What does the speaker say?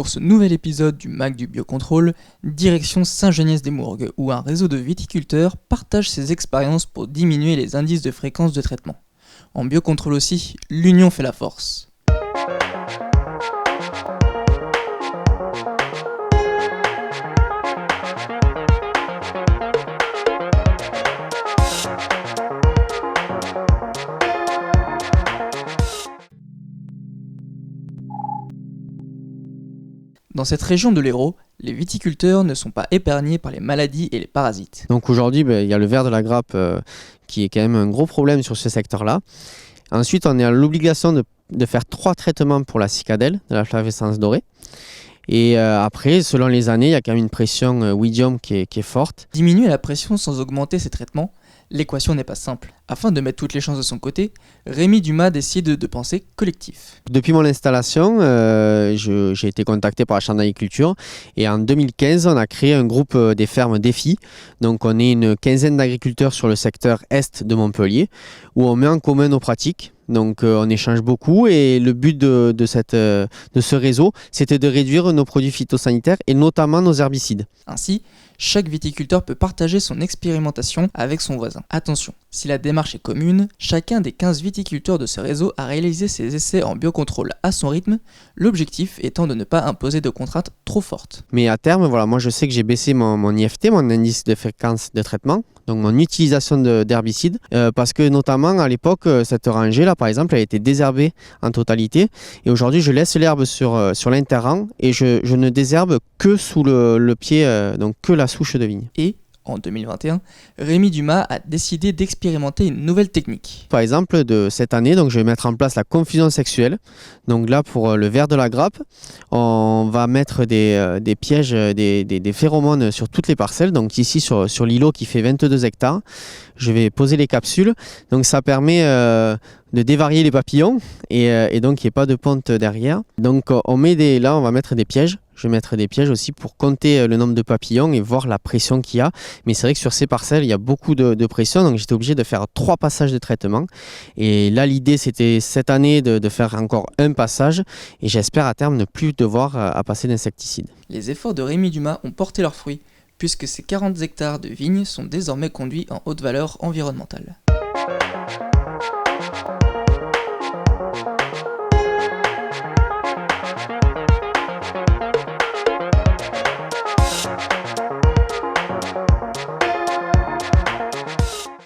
Pour ce nouvel épisode du MAC du Biocontrôle, direction Saint-Geniès-des-Mourgues, où un réseau de viticulteurs partage ses expériences pour diminuer les indices de fréquence de traitement. En biocontrôle aussi, l'union fait la force. Dans cette région de l'Hérault, les viticulteurs ne sont pas épargnés par les maladies et les parasites. Donc aujourd'hui, il y a le ver de la grappe qui est quand même un gros problème sur ce secteur-là. Ensuite, on est à l'obligation de faire 3 traitements pour la cicadelle, de la flavescence dorée. Et après, selon les années, il y a quand même une pression Widium qui est forte. Diminuer la pression sans augmenter ces traitements, l'équation n'est pas simple. Afin de mettre toutes les chances de son côté, Rémi Dumas décide de penser collectif. Depuis mon installation, j'ai été contacté par la Chambre d'agriculture et en 2015, on a créé un groupe des fermes Défi. Donc on est une quinzaine d'agriculteurs sur le secteur est de Montpellier où on met en commun nos pratiques. Donc on échange beaucoup et le but de ce réseau, c'était de réduire nos produits phytosanitaires et notamment nos herbicides. Ainsi, chaque viticulteur peut partager son expérimentation avec son voisin. Attention, si la démarche est commune, chacun des 15 viticulteurs de ce réseau a réalisé ses essais en biocontrôle à son rythme, l'objectif étant de ne pas imposer de contraintes trop fortes. Mais à terme, moi je sais que j'ai baissé mon IFT, mon indice de fréquence de traitement, donc mon utilisation d'herbicides, parce que notamment à l'époque, cette rangée là par exemple, elle a été désherbée en totalité, et aujourd'hui je laisse l'herbe sur l'interrang et je ne désherbe que sous le pied, donc que la souche de vigne. Et en 2021, Rémi Dumas a décidé d'expérimenter une nouvelle technique. Par exemple, de cette année, donc, je vais mettre en place la confusion sexuelle. Donc là, pour le ver de la grappe, on va mettre des pièges, des phéromones sur toutes les parcelles. Donc ici, sur l'îlot qui fait 22 hectares, je vais poser les capsules. Donc ça permet de dévarier les papillons et donc il n'y ait pas de ponte derrière. Donc on va mettre des pièges. Je vais mettre des pièges aussi pour compter le nombre de papillons et voir la pression qu'il y a. Mais c'est vrai que sur ces parcelles, il y a beaucoup de pression. Donc j'étais obligé de faire 3 passages de traitement. Et là, l'idée, c'était cette année de faire encore un passage. Et j'espère à terme ne plus devoir à passer d'insecticides. Les efforts de Rémi Dumas ont porté leurs fruits, puisque ces 40 hectares de vignes sont désormais conduits en haute valeur environnementale.